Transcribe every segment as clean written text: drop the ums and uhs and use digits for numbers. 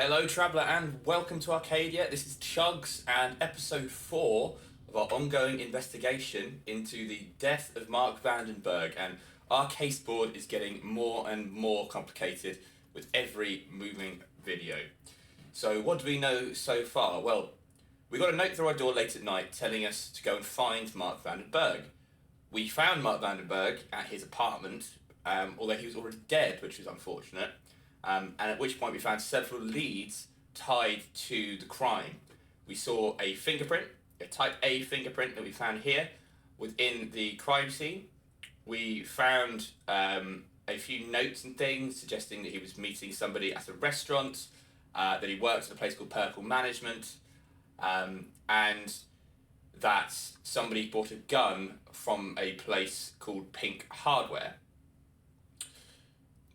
Hello, Traveller, and welcome to Arcadia. This is Chugs and episode 4 of our ongoing investigation into the death of Mark Vandenberg. And our case board is getting more and more complicated with every moving video. So, what do we know so far? Well, we got a note through our door late at night telling us to go and find Mark Vandenberg. We found Mark Vandenberg at his apartment, although he was already dead, which was unfortunate. And at which point we found several leads tied to the crime. We saw a fingerprint, a type A fingerprint that we found here within the crime scene. We found a few notes and things suggesting that he was meeting somebody at a restaurant, that he worked at a place called Purple Management, and that somebody bought a gun from a place called Pink Hardware.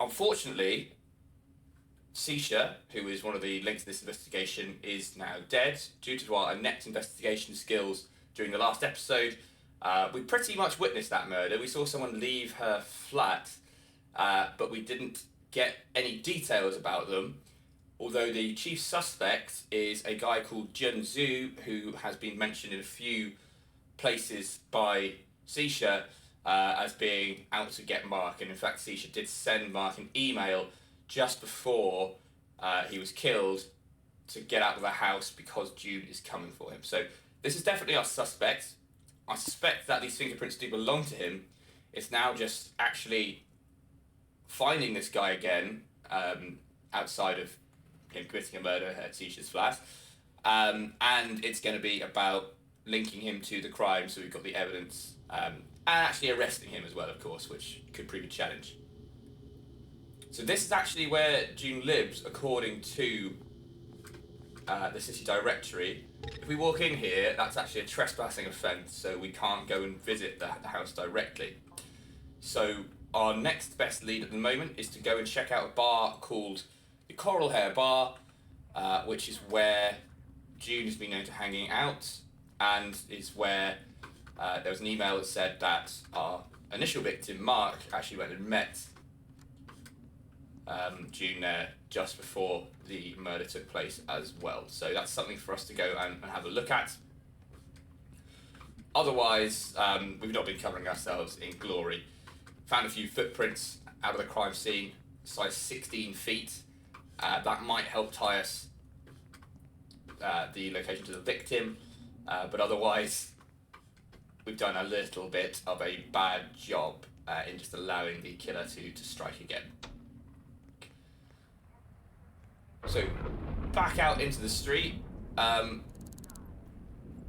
Unfortunately, Sisha, who is one of the links to this investigation, is now dead. Due to our inept investigation skills during the last episode, we pretty much witnessed that murder. We saw someone leave her flat, but we didn't get any details about them. Although the chief suspect is a guy called Jun Zhu, who has been mentioned in a few places by Sisha as being out to get Mark. And in fact, Sisha did send Mark an email just before he was killed to get out of the house because June is coming for him. So this is definitely our suspect. I suspect that these fingerprints do belong to him. It's now just actually finding this guy again outside of him committing a murder at Sisha's flat. And it's going to be about linking him to the crime so we've got the evidence and actually arresting him as well, of course, which could prove a challenge. So this is actually where June lives, according to the city directory. If we walk in here, that's actually a trespassing offence, so we can't go and visit the house directly. So our next best lead at the moment is to go and check out a bar called the Hare Bar, which is where June has been known to hanging out, and is where there was an email that said that our initial victim, Mark, actually went and met June there just before the murder took place as well. So that's something for us to go and have a look at. Otherwise, we've not been covering ourselves in glory. Found a few footprints out of the crime scene, size 16 feet. That might help tie us the location to the victim, but otherwise we've done a little bit of a bad job in just allowing the killer to strike again. So, back out into the street.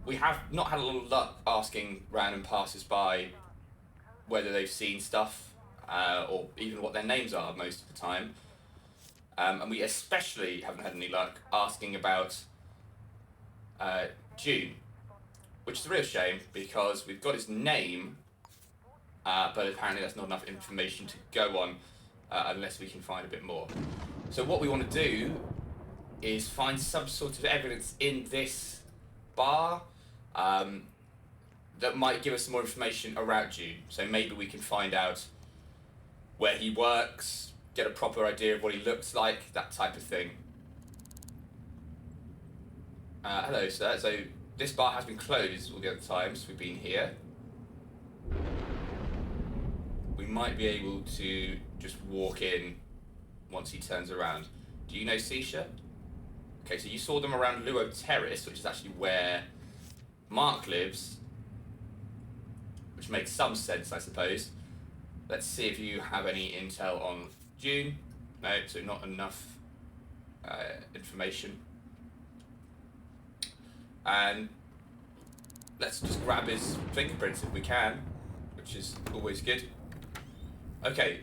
We have not had a lot of luck asking random passers-by whether they've seen stuff or even what their names are most of the time. And we especially haven't had any luck asking about June, which is a real shame because we've got his name, but apparently that's not enough information to go on unless we can find a bit more. So what we want to do is find some sort of evidence in this bar that might give us some more information around June. So maybe we can find out where he works, get a proper idea of what he looks like, that type of thing. Hello, sir. So this bar has been closed all the other times we've been here. We might be able to just walk in once he turns around. Do you know Sisha? Okay, so you saw them around Luo Terrace, which is actually where Mark lives, which makes some sense, I suppose. Let's see if you have any intel on June. No, so not enough information. And let's just grab his fingerprints if we can, which is always good. Okay.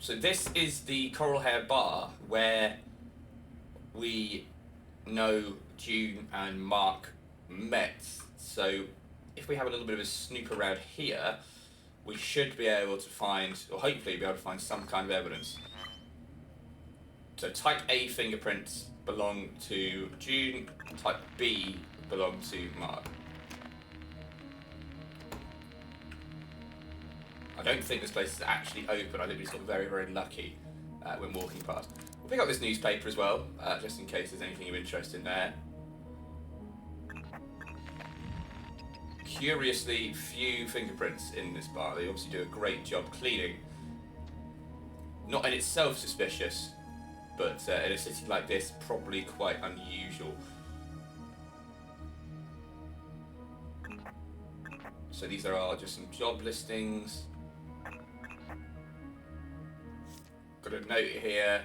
So this is the Hare Bar where we know June and Mark met. So if we have a little bit of a snoop around here, we should be able to find, or hopefully be able to find some kind of evidence. So type A fingerprints belong to June, type B belong to Mark. I don't think this place is actually open. I think we just got very, very lucky when walking past. We'll pick up this newspaper as well, just in case there's anything of interest in there. Curiously few fingerprints in this bar. They obviously do a great job cleaning. Not in itself suspicious, but in a city like this, probably quite unusual. So these are just some job listings. Got a note here.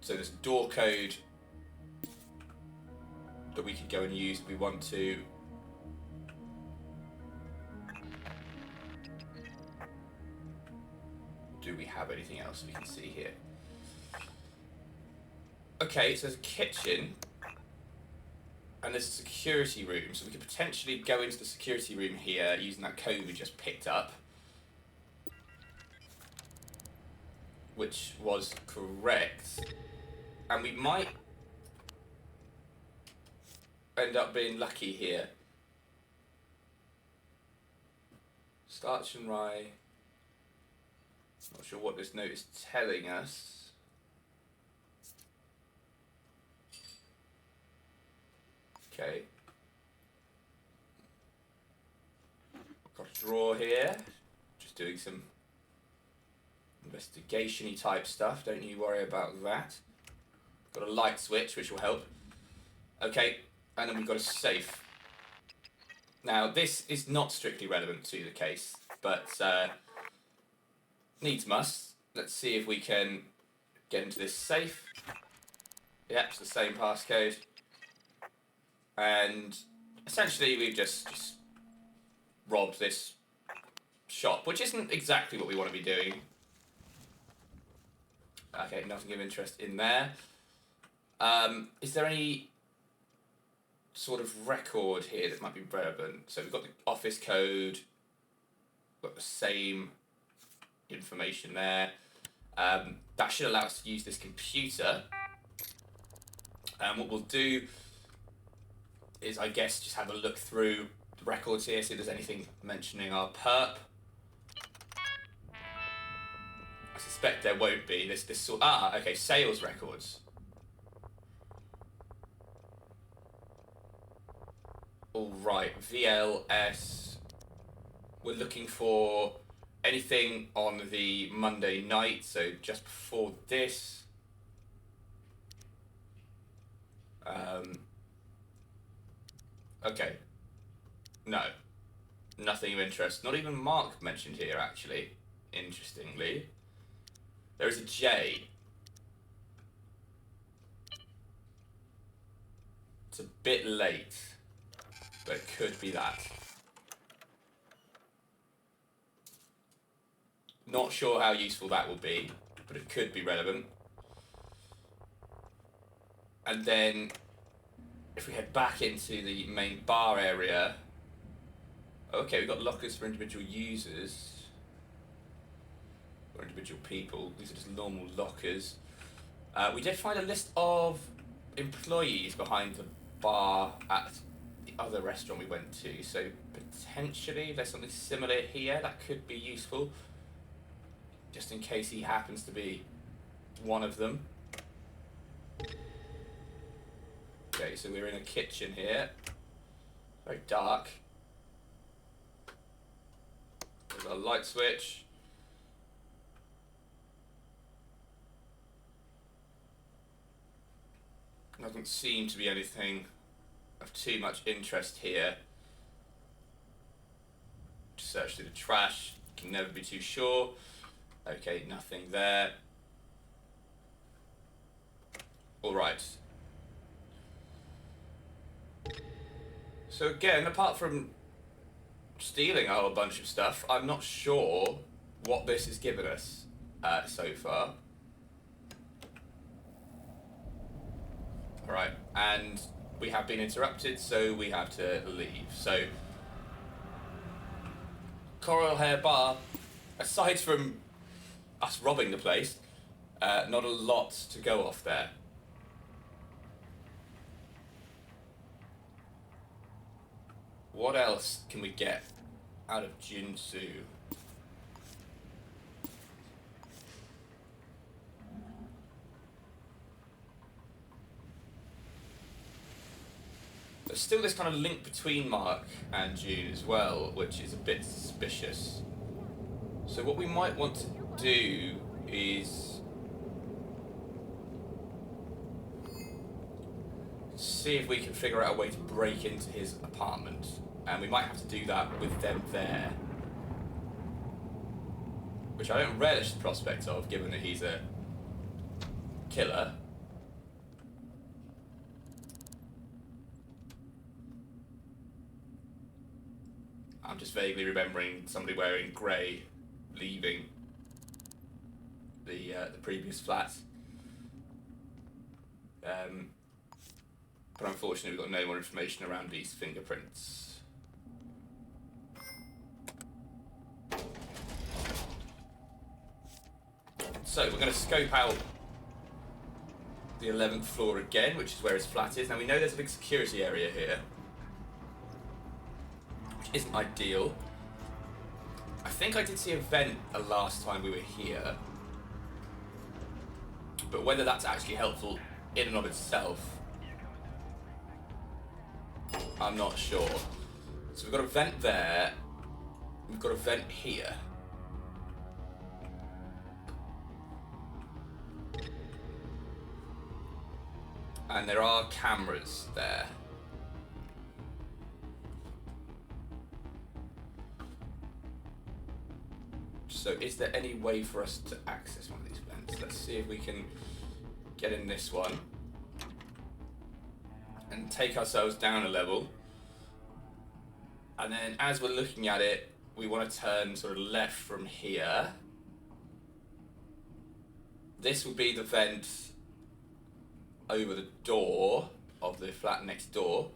So there's a door code that we could go and use if we want to. Do we have anything else we can see here? Okay, so there's a kitchen. And there's a security room, so we could potentially go into the security room here using that code we just picked up. Which was correct. And we might end up being lucky here. Starch and rye. Not sure what this note is telling us. Okay. Got a drawer here. Just doing some investigation-y type stuff. Don't you worry about that. Got a light switch, which will help. Okay, and then we've got a safe. Now, this is not strictly relevant to the case, but needs must. Let's see if we can get into this safe. Yep, it's the same passcode. And essentially we've just robbed this shop, which isn't exactly what we want to be doing. Okay, nothing of interest in there. Is there any sort of record here that might be relevant? So we've got the office code, got the same information there. That should allow us to use this computer. And what we'll do is, I guess, just have a look through the records here, see if there's anything mentioning our perp. I suspect there won't be. This sort. Okay, sales records. All right, VLS. We're looking for anything on the Monday night, so just before this. Okay. No. Nothing of interest. Not even Mark mentioned here, actually. Interestingly. There is a J. It's a bit late, but it could be that. Not sure how useful that will be, but it could be relevant. And then, if we head back into the main bar area, okay, we've got lockers for individual users, or individual people. These are just normal lockers. We did find a list of employees behind the bar at the other restaurant we went to, so potentially there's something similar here that could be useful, just in case he happens to be one of them. Okay, so we're in a kitchen here. Very dark. There's a light switch. Doesn't seem to be anything of too much interest here. Search through the trash. Can never be too sure. Okay, nothing there. All right. So again, apart from stealing a whole bunch of stuff, I'm not sure what this has given us so far. Alright, and we have been interrupted, so we have to leave. So, Coral Hare Bar, aside from us robbing the place, not a lot to go off there. What else can we get out of Jinsu? There's still this kind of link between Mark and June as well, which is a bit suspicious. So what we might want to do is see if we can figure out a way to break into his apartment. And we might have to do that with them there. Which I don't relish the prospect of, given that he's a killer. I'm just vaguely remembering somebody wearing grey leaving the previous flat. But unfortunately we've got no more information around these fingerprints. So we're going to scope out the 11th floor again, which is where his flat is. Now we know there's a big security area here, which isn't ideal. I think I did see a vent the last time we were here, but whether that's actually helpful in and of itself, I'm not sure. So we've got a vent there, we've got a vent here. And there are cameras there. So is there any way for us to access one of these vents? Let's see if we can get in this one and take ourselves down a level. And then as we're looking at it, we want to turn sort of left from here. This will be the vent over the door of the flat next door.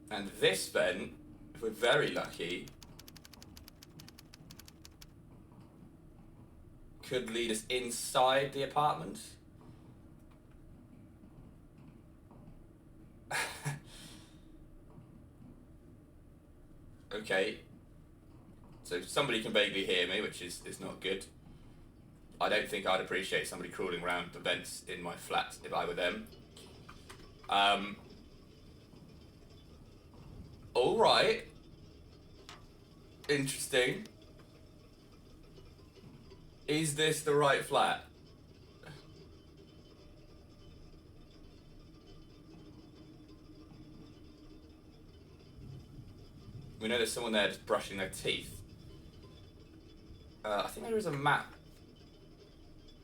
And this vent, if we're very lucky, could lead us inside the apartment. Okay. So somebody can vaguely hear me, which is not good. I don't think I'd appreciate somebody crawling around the vents in my flat if I were them. Alright. Interesting. Is this the right flat? We know there's someone there just brushing their teeth. I think there is a map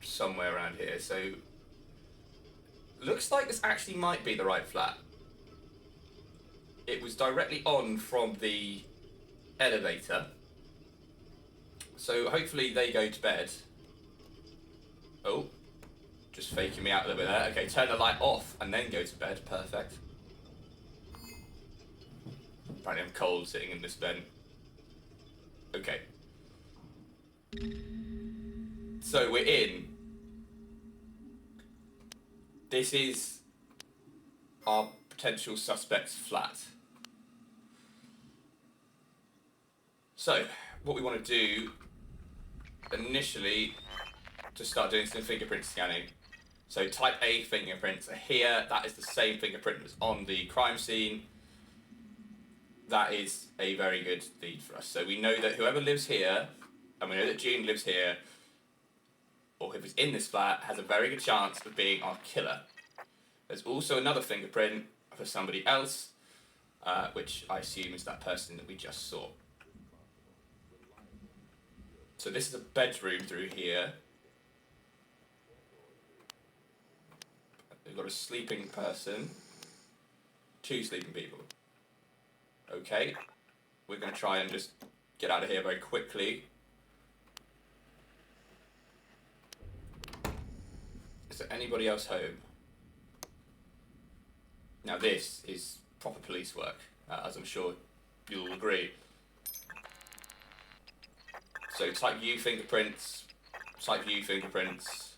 somewhere around here, so looks like this actually might be the right flat. It was directly on from the elevator, so hopefully they go to bed. Oh, just faking me out a little bit there. Okay, turn the light off and then go to bed. Perfect. Apparently I'm cold sitting in this vent. Okay. So we're in. This is our potential suspect's flat. So, what we want to do initially, to start doing some fingerprint scanning. So type A fingerprints are here. That is the same fingerprint as on the crime scene. That is a very good lead for us. So we know that whoever lives here, and we know that June lives here, or if it's in this flat, has a very good chance of being our killer. There's also another fingerprint for somebody else, which I assume is that person that we just saw. So this is a bedroom through here. We've got a sleeping person, 2 sleeping people. Okay, we're going to try and just get out of here very quickly. Is there anybody else home? Now this is proper police work, as I'm sure you'll agree. So type U fingerprints, type U fingerprints,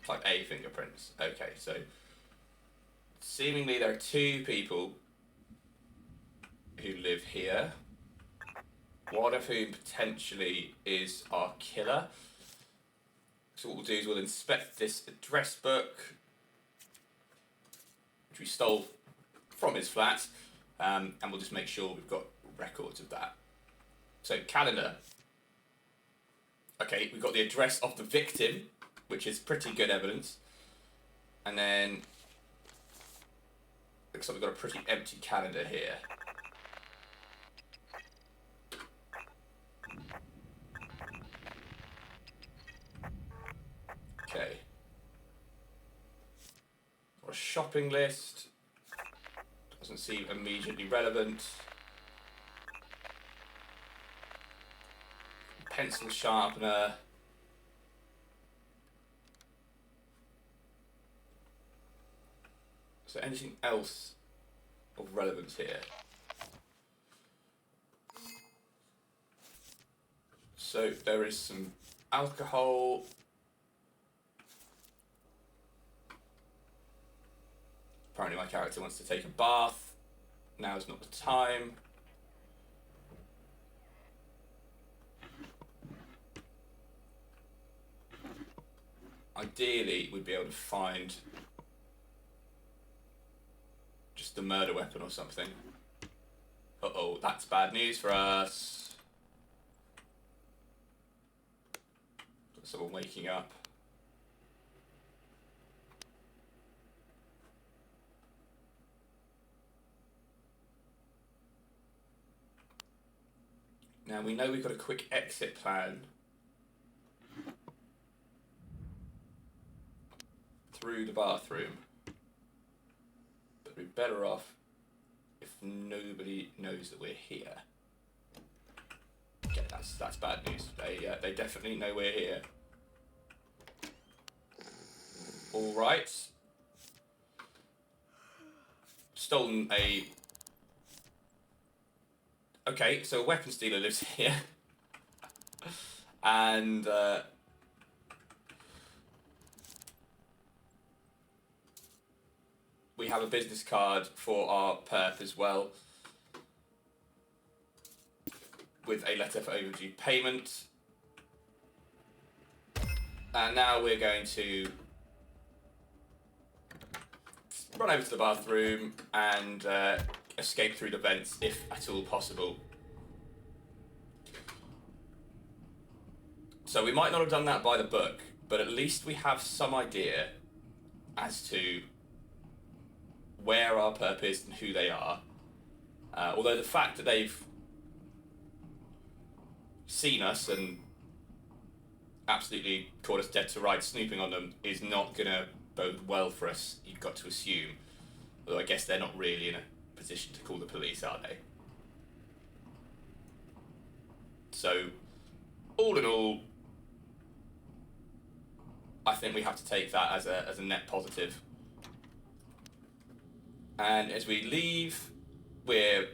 type A fingerprints. Okay, so seemingly there are 2 people who live here, one of whom potentially is our killer. So what we'll do is we'll inspect this address book, which we stole from his flat, and we'll just make sure we've got records of that. So, calendar. Okay, we've got the address of the victim, which is pretty good evidence. And then, looks like we've got a pretty empty calendar here. Okay. Got a shopping list. Doesn't seem immediately relevant. Pencil sharpener. Is there anything else of relevance here? So there is some alcohol. Apparently my character wants to take a bath. Now is not the time. Ideally, we'd be able to find just the murder weapon or something. Uh-oh, that's bad news for us. Someone waking up. Now we know we've got a quick exit plan through the bathroom, but we're better off if nobody knows that we're here. Okay, that's bad news. They definitely know we're here. All right. Stolen a. Okay, so a weapons dealer lives here, and we have a business card for our perp as well, with a letter for overdue payment. And now we're going to run over to the bathroom and escape through the vents if at all possible. So we might not have done that by the book, but at least we have some idea as to where our perp is and who they are. Although the fact that they've seen us and absolutely caught us dead to rights snooping on them is not going to bode well for us, you've got to assume. Although I guess they're not really in a position to call the police, are they? So, all in all, I think we have to take that as a net positive. And as we leave, we're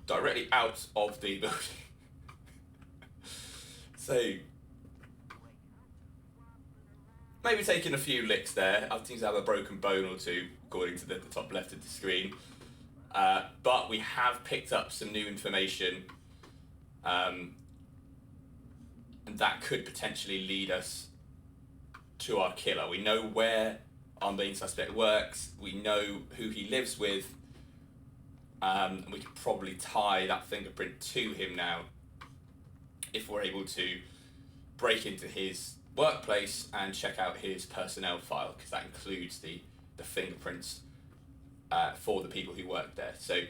directly out of the building. So, maybe taking a few licks there. I seem to have a broken bone or two, according to the top left of the screen. But we have picked up some new information, and that could potentially lead us to our killer. We know where our main suspect works, we know who he lives with, and we could probably tie that fingerprint to him now if we're able to break into his workplace and check out his personnel file, because that includes the fingerprints for the people who work there. So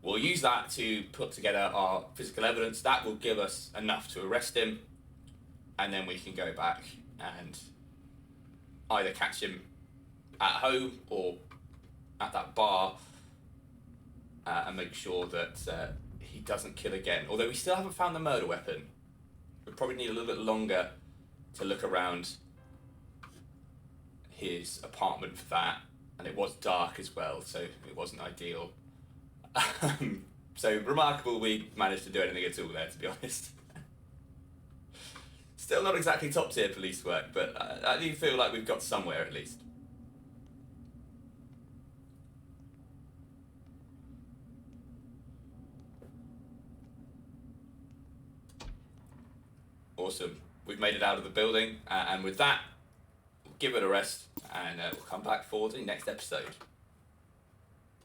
we'll use that to put together our physical evidence. That will give us enough to arrest him, and then we can go back and either catch him at home or at that bar and make sure that he doesn't kill again. Although we still haven't found the murder weapon. We probably need a little bit longer to look around his apartment for that, and it was dark as well, so it wasn't ideal. So remarkable we managed to do anything at all there, to be honest. Still not exactly top tier police work, but I do feel like we've got somewhere at least. Awesome. We've made it out of the building, and with that, we'll give it a rest and we'll come back for the next episode.